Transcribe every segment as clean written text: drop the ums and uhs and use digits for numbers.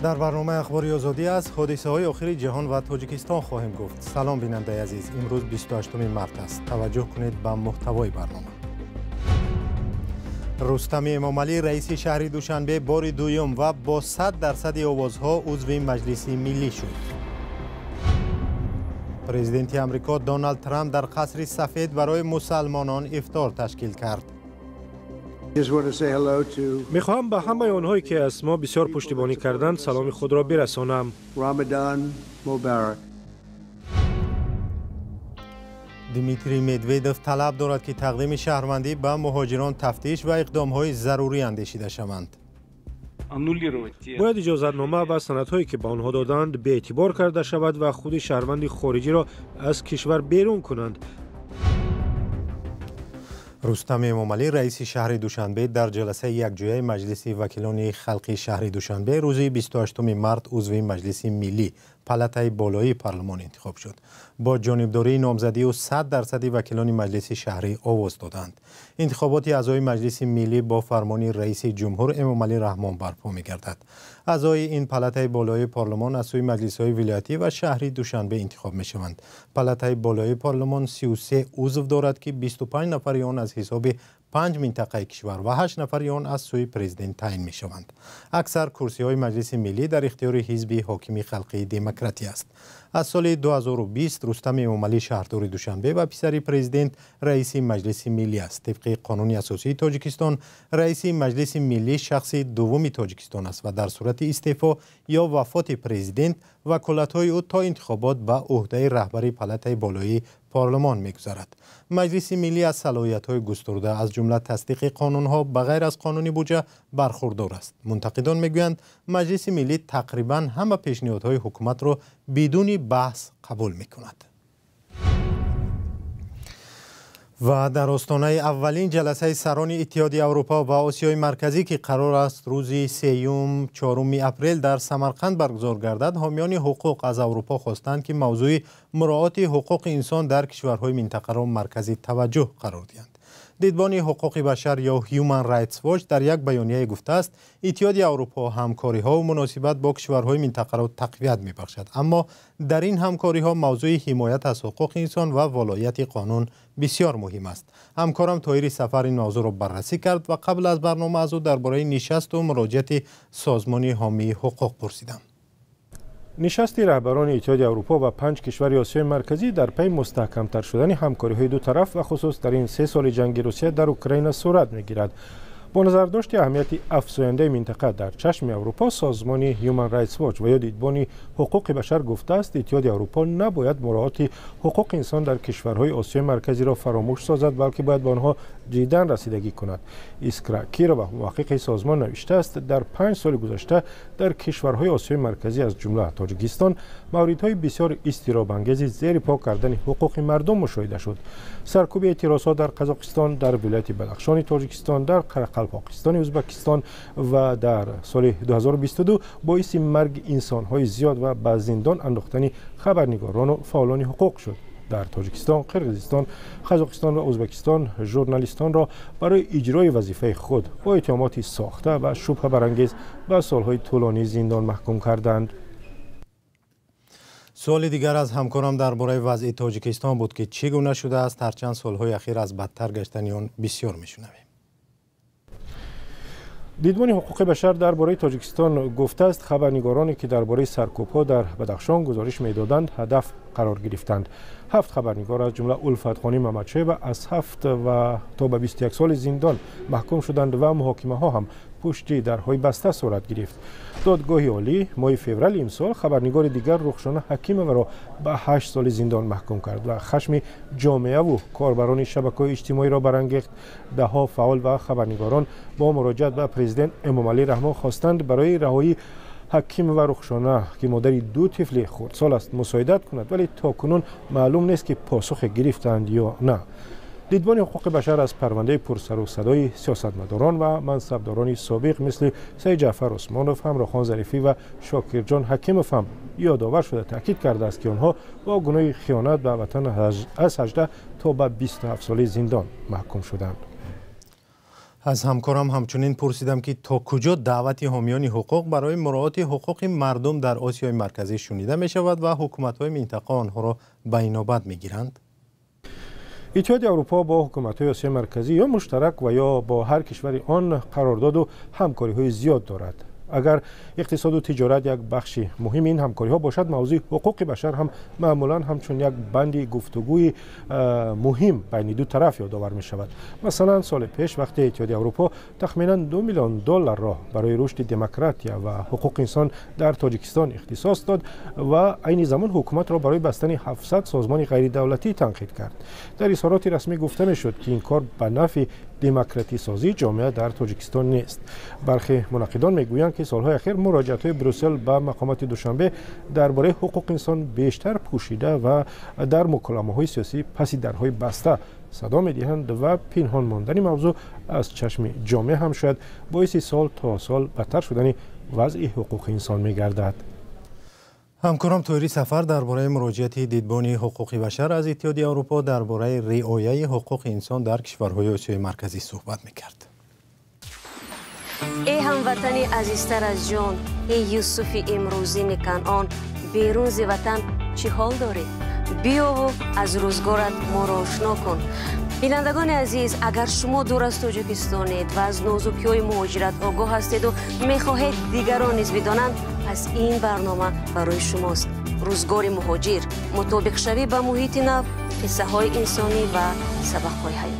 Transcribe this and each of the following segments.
در برنامه اخباری آزادی از حادثه های اخیر جهان و تاجیکستان خواهیم گفت. سلام بیننده عزیز، امروز 28 مارس است. توجه کنید به محتوای برنامه. رستم امامعلی رئیس شهر دوشنبه بار دوم و با 100% آوازها عضو مجلس ملی شد. پرزیدنت آمریکا دونالد ترامپ در قصر سفید برای مسلمانان افطار تشکیل کرد. میخواهم به همه آنهایی که از ما بسیار پشتیبانی کردند سلام خود را برسانم. رمضان مبارک. دیمیتری مدویدوف طلب دارد که تقدیم شهروندی به مهاجران تفتیش و اقدام‌های ضروری اندیشیده شوند. باید اجازتنامه و سندهایی که به آنها دادند به اعتبار کرده شود و خود شهروند خارجی را از کشور بیرون کنند. رستم امامعلی رئیس شهر دوشنبه در جلسه یکجایی مجلس وکیلان خلقی شهر دوشنبه روز 28 مارس عضو مجلس ملی پالاتای بالایی پارلمان انتخاب شد. با جانبداری نامزدی و 100% وکیلان مجلس شهری آواز دادند. انتخابات اعضای مجلس ملی با فرمان رئیس جمهور امامعلی رحمان برپا می‌گردد. اعضای این پالاتای بالایی پارلمان از سوی مجلس‌های ولایتی و شهری دوشنبه انتخاب می‌شوند. پالاتای بالایی پارلمان 33 عضو دارد که 25 نفر آن از حساب 5 منطقه کشور و 8 نفر آن از سوی پرزیدنت تعیین می‌شوند. اکثر کرسی‌های مجلس ملی در اختیار حزب حاکم خلقی دموکراتی است. از سال 2020 رستم امامعلی شهردار دوشنبه و پسر پرزیدنت رئیس مجلس ملی است. طبق قانون اساسی تاجیکستان رئیس مجلس ملی شخص دوم تاجیکستان است و در صورت استعفا یا وفات پرزیدنت وکالت‌های او تا انتخابات به عهده رهبری پالاتای بالایی پارلمان می‌گذرد. مجلس ملی از صلاحیت‌های گسترده از جمله تصدیق قانون‌ها بغیر از قانون بودجه برخوردار است. منتقدان می‌گویند مجلس ملی تقریباً همه پیشنهادهای حکومت را بدون بحث قبول می‌کند. و در آستانه اولین جلسه سران اتحادیه اروپا و آسیای مرکزی که قرار است روز 3-4 اپریل در سمرقند برگزار گردد، حامیان حقوق از اروپا خواستند که موضوع مراعات حقوق انسان در کشورهای منطقه را مرکز توجه قرار دهند. دیدبان حقوق بشر یا هیومن رایتس واچ در یک بیانیه گفته است اتحادیه اروپا همکاری‌ها و مناسبت با کشورهای منطقه را تقویت می‌بخشد، اما در این همکاری‌ها موضوع حمایت از حقوق انسان و ولایت قانون بسیار مهم است. همکارم طاهر سفر این موضوع را بررسی کرد و قبل از برنامه از او درباره نشست و مراجعت سازمان حامی حقوق پرسیدم. نشست رهبران اتحادیه اروپا و 5 کشور آسیای مرکزی در پی مستحکم‌تر شدن همکاری‌های دو طرف و خصوص در این 3 سال جنگ روسیه در اوکراین صورت می‌گیرد. با نظرداشت اهمیت افزاینده منطقه در چشم اروپا، سازمان هیومن رایتس واچ و یا دیدبان حقوق بشر گفته است اتحادیه اروپا نباید مراعات حقوق انسان در کشورهای آسیای مرکزی را فراموش سازد، بلکه باید به آنها جداً رسیدگی کند. ایسکرا کیروا محقق سازمان نوشته است در 5 سال گذشته در کشورهای آسیای مرکزی از جمله تاجیکستان موردهای بسیار اضطراب‌انگیز زیر پا کردن حقوق مردم مشاهده شد. سرکوب اعتراضات در قزاقستان، در ولایت بدخشان تاجیکستان، در قرقلپاکستان ازبکستان و در سال 2022 باعث مرگ انسان‌های زیاد و به زندان انداختن خبرنگاران و فعالان حقوق شد. در تاجیکستان، قرقیزستان، قزاقستان و ازبکستان ژورنالیستان را برای اجرای وظیفه خود با اتهامات ساخته و شبهه برانگیز به سالهای طولانی زندان محکوم کردند. سوال دیگر از همکارم درباره وضع تاجیکستان بود که چگونه شده است هرچند سالهای اخیر از بدتر گشتن آن بسیار میشنویم. دیدبان حقوق بشر درباره تاجیکستان گفته است خبرنگارانی که درباره سرکوب‌ها در بدخشان گزارش می‌دادند هدف قرار گرفتند. 7 خبرنگار از جمله الفت خانی محمدشیب از 7 و تا به 21 سال زندان محکوم شدند و محاکمه‌ها هم پشت درهای بسته صورت گرفت. دادگاه عالی ماه فوریه امسال خبرنگار دیگر رخشانه حکیمова را به 8 سال زندان محکوم کرد و خشم جامعه و کاربران شبکه‌های اجتماعی را برانگیخت. ده‌ها فعال و خبرنگاران با مراجعت به پرزیدنت امامعلی رحمان خواستند برای رهایی حکیم و رخشانه که مادر 2 طفل خردسال است مساعدت کند، ولی تاکنون معلوم نیست که پاسخ گرفتند یا نه. دیدبان حقوق بشر از پرونده پرسر و صدای سیاستمداران و منصبداران سابق مثل سید جعفر عثمانوف، همراخان ظریفی و شاکرجان حکیموف هم یادآور شده تاکید کرده است که آنها با گناه خیانت به وطن از 18 تا به 27 سال زندان محکوم شدند. از همکارم همچنین پرسیدم که تا کجا دعوت حامیان حقوق برای مراعات حقوق مردم در آسیای مرکزی شنیده می شود و حکومت‌های منطقه آنها را به اینابت می گیرند. اتحادیه اروپا با حکومت‌های آسیای مرکزی یا مشترک و یا با هر کشوری آن قرارداد و همکاری‌های زیاد دارد. اگر اقتصاد و تجارت یک بخش مهم این همکاری‌ها باشد، موضوع حقوق بشر هم معمولاً همچون یک بند گفتگوی مهم بین دو طرف یادآور می شود. مثلا سال پیش وقتی اتحادیه اروپا تخمیناً $2 میلیون را برای رشد دموکراتیا و حقوق انسان در تاجیکستان اختصاص داد و عین زمان حکومت را برای بستن 700 سازمان غیر دولتی تنقید کرد. در اظهارات رسمی گفته می شد که این کار به نفع دموکراتی سازی جامعه در تاجیکستان نیست. برخی مناقضان میگویند که سالهای اخیر مراجعت‌های بروسل به مقامات دوشنبه درباره حقوق انسان بیشتر پوشیده و در مکالمه‌های سیاسی پس درهای بسته صدا می‌دهند و پنهان ماندن موضوع از چشم جامعه هم شاید باعث سال تا سال بدتر شدن وضع حقوق انسان می‌گردد. همکارم طاهری سفر درباره مراجعت دیدبان حقوق بشر از اتحادیه اروپا درباره رعایت حقوق انسان در کشورهای آسیای مرکزی صحبت می‌کرد. ای هموطنی عزیزتر از جان، ای یوسف امروزین کنعان، بیرون ز وطن چی حال داری؟ بیا و از روزگارت ما را آشنا کن. بینندگان عزیز، اگر شما دور از تاجیکستانید و از نازکی‌های مهاجرت آگاه هستید و می‌خواهید دیگران نیز بدانند، پس این برنامه برای شماست. روزگار مهاجر، مطابق شوی به محیط نو، قصه‌های انسانی و سبق‌های حیاتی.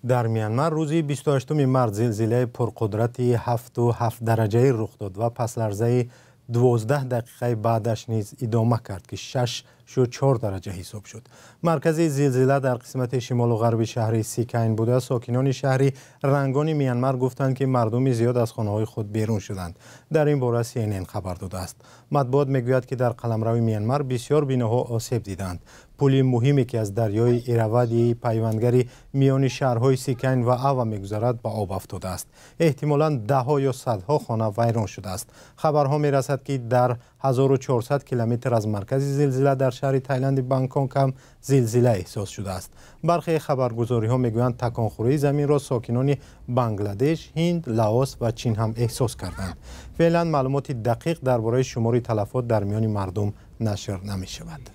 در میانمار روزی 28 مارس زلزله پرقدرتی 7.7 درجه رخ داد و پس لرزه 12 دقیقه بعدش نیز ادامه کرد که 6.4 درجه حساب شد. مرکز زلزله در قسمت شمال و غرب شهر سیکین بوده. ساکنان شهری رنگان میانمار گفتند که مردم زیاد از خانه‌های خود بیرون شدند. در این باره CNN خبر داده است. مطبوعات میگوید که در قلمرو میانمار بسیار بیناها آسیب دیدند. پل مهمی که از دریای ایراوادی پیوندگری میان شهرهای سیکین و آوا میگذرد به آب افتاده است. احتمالاً ده‌ها یا صدها خانه ویران شده است. خبرها میرسد که در 1400 کیلومتر از مرکز زلزله در شهر تایلند بانکوک هم زلزله احساس شده است. برخی خبرگزاری‌ها میگویند تکانخوری زمین را ساکنان بنگلادش، هند، لاوس و چین هم احساس کردند. فعلا معلومات دقیق درباره شمار تلفات در میان مردم نشر نمی‌شود.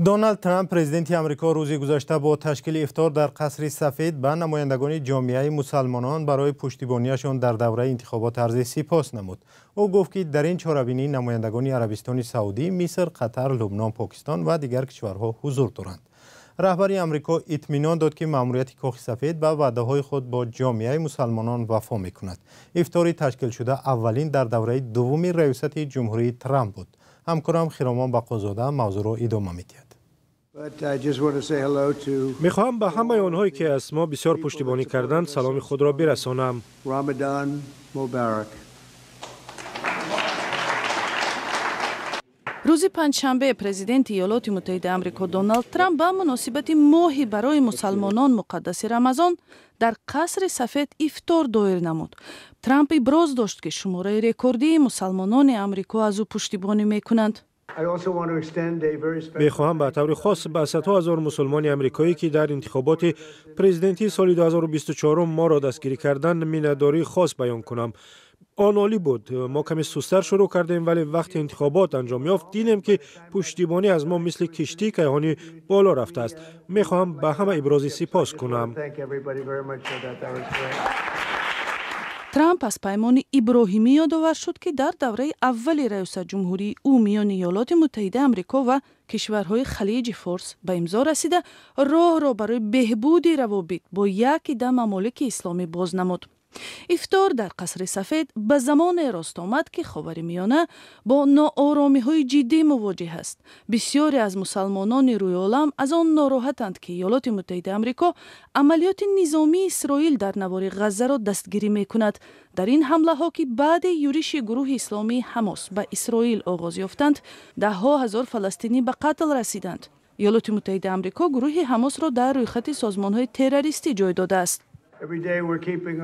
دونالد ترامپ پرزیدنت آمریکا روز گذشته با تشکیل افطار در قصر سفید به نمایندگان جامعه مسلمانان برای پشتیبانیشان در دوره انتخابات عرض سپاس نمود. او گفت که در این چهاربینی نمایندگان عربستان سعودی، مصر، قطر، لبنان، پاکستان و دیگر کشورها حضور دارند. رهبر آمریکا اطمینان داد که ماموریت کاخ سفید به وعده‌های خود با جامعه مسلمانان وفا می‌کند. افطاری تشکیل شده اولین در دوره دوم ریاست جمهوری ترامپ بود. همکارم خیرامان بقازاده موضوع را ادامه می‌دهد. میخواهم به همه آنهایی که از ما بسیار پشتیبانی کردند سلام خود را برسانم. رمضان مبارک. روز پنجشنبه پرزیدنت ایالات متحده آمریکا دونالد ترامپ به مناسبت ماهی برای مسلمانان مقدس رمضان در قصر سفید افطار دایر نمود. ترامپ ابراز داشت که شماره رکوردی مسلمانان آمریکا از او پشتیبانی میکنند. میخواهم به طور خاص به صدها هزار مسلمان آمریکایی که در انتخابات پرزیدنتی سال 2024 ما را دستگیری کردند مینه‌داری خاص بیان کنم. آن عالی بود. ما کمی سست‌تر شروع کردیم ولی وقتی انتخابات انجام یافت دیدیم که پشتیبانی از ما مثل کشتی کیهانی بالا رفته است. میخواهم به همه ابراز سپاس کنم. ترامپ از پیمان ابراهیمی یادآور شد که در دوره اول ریاست جمهوری او میان ایالات متحده آمریکا و کشورهای خلیج فارس به امضا رسیده راه را برای بهبود روابط با یکی از ممالک اسلامی باز نمود. افطار در قصر سفید به زمان راست آمد که خاورمیانه با ناآرامی‌های جدی مواجه است. بسیاری از مسلمانان روی عالم از آن ناراحتند که ایالات متحده آمریکا عملیات نظامی اسرائیل در نوار غزه را دستگیری می‌کند. در این حمله ها که بعد یورش گروه اسلامی حماس به اسرائیل آغاز یافتند، ده‌ها هزار فلسطینی به قتل رسیدند. ایالات متحده آمریکا گروه حماس را در رویخط سازمان‌های تروریستی جای داده است.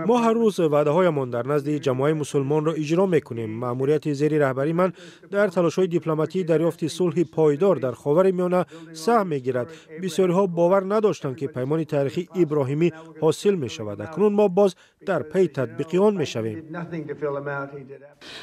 ما هر روز وعده هایمان در نزد جماعت مسلمان را اجرا میکنیم. مأموریت زیر رهبری من در تلاش‌های دیپلماتی دریافت صلح پایدار در خاورمیانه سهم میگیرد. بسیاری ها باور نداشتند که پیمان تاریخی ابراهیمی حاصل می شود. اکنون ما باز در پی تطبیق آن می شویم.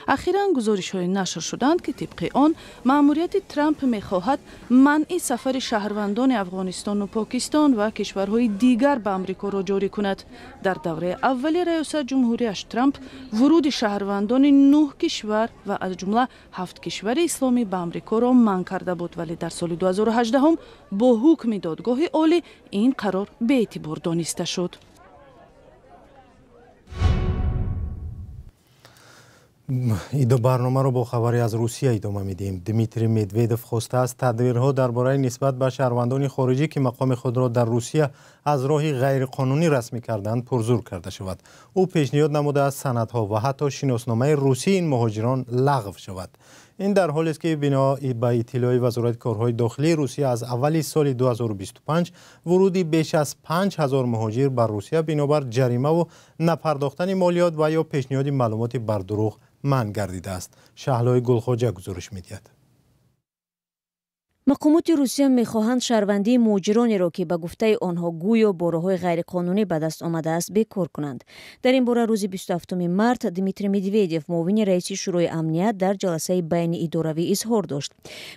اخیراً گزارش‌های نشر شدند که طبق آن مأموریت ترامپ می‌خواهد منع سفر شهروندان افغانستان و پاکستان و کشورهای دیگر به آمریکا را جاری کند. در دوره اولی ریاست جمهوریش ترامپ ورود شهروندان 9 کشور و از جمله 7 کشور اسلامی به آمریکا را منع کرده بود، ولی در سال 2018 با حکم دادگاه عالی این قرار بی‌اعتبار دانسته شد. این دو برنامه رو با خبری از روسیه ادامه میدیم. دمیتری مدویدوف خواسته است تدبیرها درباره نسبت به شهروندان خارجی که مقام خود را در روسیه از راه غیرقانونی رسمی کردند پرزور کرده شود. او پیشنهاد نموده است سندها و حتی شناسنامه روسی این مهاجران لغو شود. این در حالی است که بنا به اطلاع وزارت کارهای داخلی روسیه از اول سال 2025 ورودی بیش از 5000 مهاجر بر روسیه بنابر جریمه و نپرداختن مالیات و یا پیشنهاد معلومات بر دروغ منع گردیده است. شهلای گلخواجه گزارش می‌دهد. مقامات روسیه می‌خواهند شهروندی مهاجرانی را که به گفته آنها گویا با راه‌های غیرقانونی به دست آمده است بیکار کنند. در این باره روز 27 مارت دمیتری مدویدوف معاون رئیس شورای امنیت در جلسه بین اداروی اظهار داشت.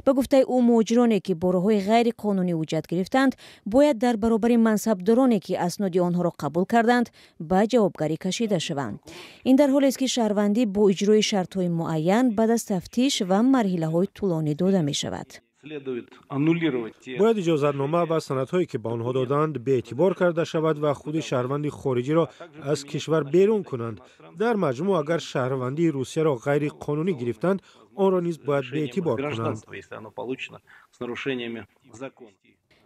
به گفته او مهاجرانی که با راه‌های غیرقانونی وجود گرفتند باید در برابر منصبدارانی که اسناد آنها را قبول کردند به جوابگری کشیده شوند. این در حالی است که شهروندی با اجرای شرط‌های معین بعد از تفتیش و مرحله‌های طولانی داده می‌شود. باید اجازتنامه و سندهایی که به آنها دادند به اعتبار کرده شود و خود شهروند خارجی را از کشور بیرون کنند. در مجموع اگر شهروندی روسیه را غیر قانونی گرفتند آن را نیز باید به اعتبار کنند.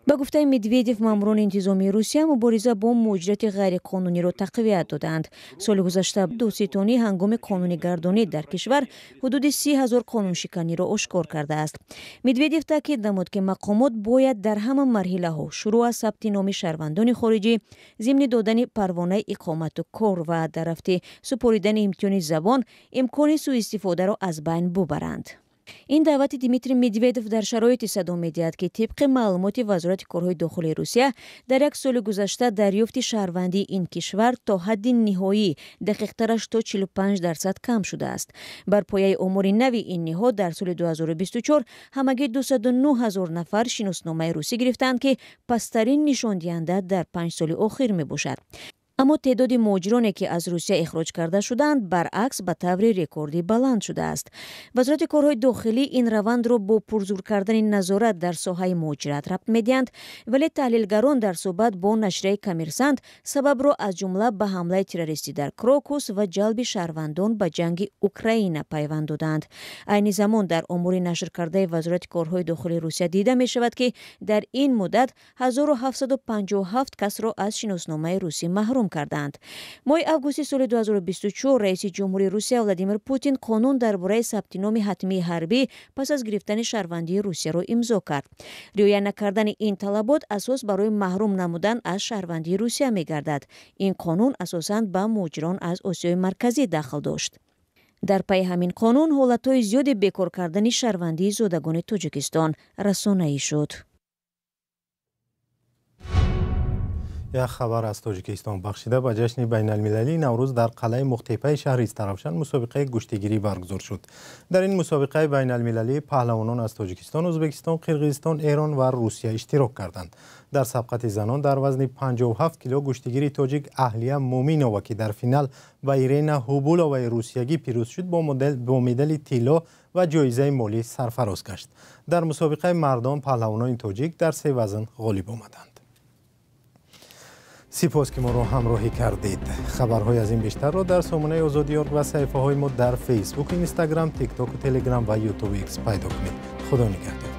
به گفته مدویدوف ماموران انتظامی روسیه مبارزه با مهاجرت غیرقانونی را تقویت دادند. سال گذشته دادستانی هنگام قانونی گردانی در کشور حدود 30,000 قانون شکنی را آشکار کرده است. مدویدوف تاکید نمود که مقامات باید در همه مرحله ها شروع از ثبت نام شهروندان خارجی، ضمن دادن پروانه اقامت و کار و در رفته سپاریدن امتحان زبان امکان سوء استفاده را از بین ببرند. این دعوت دمیتری مدویدوف در شرایط صدا می‌دهد که طبق معلومات وزارت کارهای داخلی روسیه در یک سال گذشته دریافت شهروندی این کشور تا حد نهایی دقیق‌ترش تا 45% کم شده است. بر پایه امور نوی این نهاد در سال 2024 همگی 209,000 نفر شناسنامه روسی گرفتند که پسترین نشان دهنده در 5 سال اخیر میباشد. اما تعداد مهاجرانی که از روسیه اخراج کرده شدند برعکس به طور رکوردی بلند شده است. وزارت کارهای داخلی این روند را با پرزور کردن نظارت در ساحه مهاجرت ربط می‌دهند، ولی تحلیلگران در صحبت با نشریه کمیرسانت سبب را از جمله به حمله تروریستی در کراکوس و جلب شهروندان به جنگ اوکراین پیوند دادند. عین زمان در امور نشر کرده وزارت کارهای داخلی روسیه دیده می شود که در این مدت 1757 کس را از شناسنامه روسی محروم کردند. ماه آگوست سال 2024 رئیس جمهوری روسیه ولادیمیر پوتین قانون درباره ثبت نام حتمی حربی پس از گرفتن شهروندی روسیه را امضا کرد. رعایت نکردن این طلبات اساس برای محروم نمودن از شهروندی روسیه می‌گردد. این قانون اساساً به مهاجران از آسیای مرکزی داخل داشت. در پی همین قانون حالتهای زیاد بیکار کردن شهروندی زادگان تاجیکستان رسانه‌ای شد. یک خبر از تاجیکستان بخشیده به جشن بین المللی نوروز در قلعه مختیپه شهر استرافشان مسابقه گشتیگیری برگزار شد. در این مسابقه بین المللی پهلوانان از تاجیکستان، ازبکستان، قرقیزستان، ایران و روسیه اشتراک کردند. در سبقت زنان در وزن 57 کیلو گشتیگیری تاجیک اهلیه مومینووا که در فینال با ایرینا هوبولووای روسیگی پیروز شد با مدال طلا و جایزه مالی سرفراز گشت. در مسابقه مردان پهلوانان تاجیک در 3 وزن غالب آمدند. سپاس که ما را همراهی کردید. خبرهای از این بیشتر را در سامانه آزادی‌ارگ و صفحه‌های ما در فیسبوک، اینستاگرام، تیک تاک و تلگرام و یوتیوب ایکس پیدا کنید. خدا نگهدار.